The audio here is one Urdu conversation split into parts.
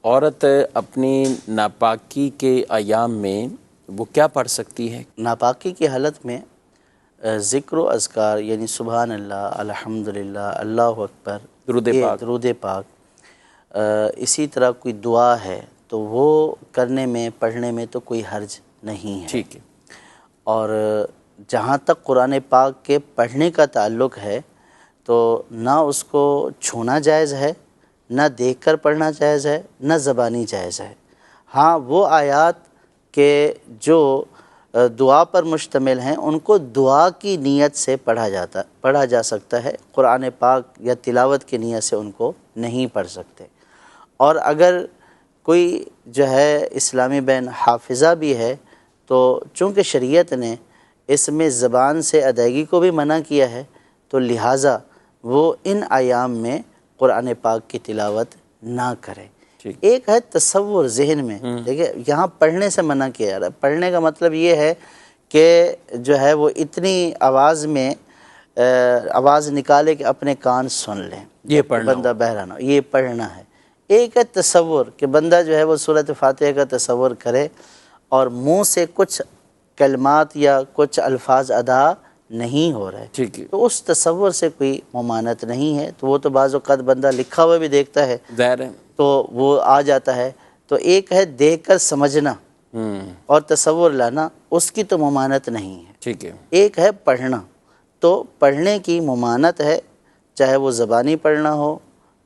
عورت اپنی ناپاکی کے ایام میں وہ کیا پڑھ سکتی ہے؟ ناپاکی کی حالت میں ذکر و اذکار یعنی سبحان اللہ، الحمدللہ، اللہ اکبر، درود پاک، اسی طرح کوئی دعا ہے تو وہ کرنے میں پڑھنے میں تو کوئی حرج نہیں ہے۔ ٹھیک ہے۔ اور جہاں تک قرآن پاک کے پڑھنے کا تعلق ہے تو نہ اس کو چھونا جائز ہے، نہ دیکھ کر پڑھنا جائز ہے، نہ زبانی جائز ہے۔ ہاں وہ آیات کے جو دعا پر مشتمل ہیں ان کو دعا کی نیت سے پڑھا جا سکتا ہے، قرآن پاک یا تلاوت کی نیت سے ان کو نہیں پڑھ سکتے۔ اور اگر کوئی جو ہے اسلامی بین حافظہ بھی ہے تو چونکہ شریعت نے اس میں زبان سے ادائیگی کو بھی منع کیا ہے تو لہٰذا وہ ان ایام میں قرآن پاک کی تلاوت نہ کرے۔ ایک ہے تصور ذہن میں، دیکھیں یہاں پڑھنے سے منع کیا جا رہا ہے۔ پڑھنے کا مطلب یہ ہے کہ جو ہے وہ اتنی آواز میں آواز نکالے کہ اپنے کان سن لیں، یہ پڑھنا بندہ بہرا نہ ہو، یہ پڑھنا ہے۔ ایک ہے تصور کہ بندہ جو ہے وہ سورۃ فاتحہ کا تصور کرے اور منہ سے کچھ کلمات یا کچھ الفاظ ادا نہیں ہو رہے، ٹھیک ہے، تو اس تصور سے کوئی ممانعت نہیں ہے۔ تو وہ تو بعض اوقات بندہ لکھا ہوا بھی دیکھتا ہے ظاہر ہے تو وہ آ جاتا ہے۔ تو ایک ہے دیکھ کر سمجھنا اور تصور لانا، اس کی تو ممانعت نہیں ہے۔ ٹھیک ہے۔ ایک ہے پڑھنا، تو پڑھنے کی ممانعت ہے، چاہے وہ زبانی پڑھنا ہو،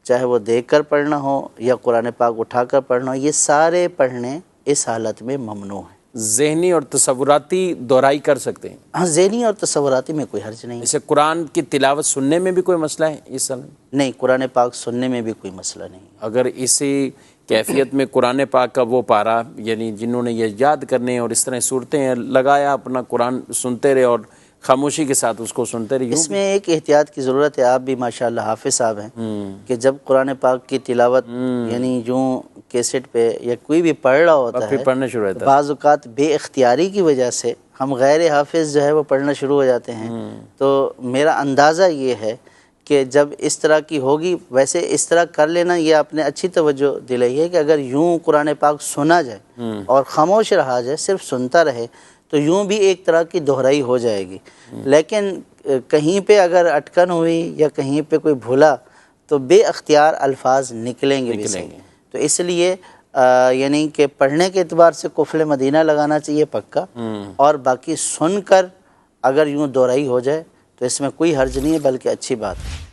چاہے وہ دیکھ کر پڑھنا ہو یا قرآن پاک اٹھا کر پڑھنا ہو، یہ سارے پڑھنے اس حالت میں ممنوع ہیں۔ ذہنی اور تصوراتی دہرائی کر سکتے ہیں؟ ہاں، ذہنی اور تصوراتی میں کوئی حرج نہیں ہے۔ جیسے قرآن کی تلاوت سننے میں بھی کوئی مسئلہ ہے اس سال؟ نہیں، قرآن پاک سننے میں بھی کوئی مسئلہ نہیں ہے۔ اگر اسی کیفیت میں قرآن پاک کا وہ پارا، یعنی جنہوں نے یہ یاد کرنے اور اس طرح صورتیں لگایا، اپنا قرآن سنتے رہے اور خاموشی کے ساتھ اس کو سنتے رہے، اس میں ایک احتیاط کی ضرورت ہے۔ آپ بھی ماشاءاللہ حافظ صاحب ہیں کہ جب قرآن پاک کی تلاوت یعنی یوں کیسٹ پہ یا کوئی بھی پڑھ رہا ہوتا ہے، پڑھنا شروع ہوتا ہے، بعض اوقات بے اختیاری کی وجہ سے ہم غیر حافظ جو ہے وہ پڑھنا شروع ہو جاتے ہیں۔ تو میرا اندازہ یہ ہے کہ جب اس طرح کی ہوگی، ویسے اس طرح کر لینا یہ آپ نے اچھی توجہ دلائی ہے کہ اگر یوں قرآن پاک سنا جائے اور خاموش رہا جائے، صرف سنتا رہے، تو یوں بھی ایک طرح کی دہرائی ہو جائے گی۔ لیکن کہیں پہ اگر اٹکن ہوئی یا کہیں پہ کوئی بھولا تو بے اختیار الفاظ نکلیں گے بھی صحیح۔ تو اس لیے یعنی کہ پڑھنے کے اعتبار سے قفل مدینہ لگانا چاہیے پکا، اور باقی سن کر اگر یوں دہرائی ہو جائے تو اس میں کوئی حرج نہیں ہے، بلکہ اچھی بات ہے۔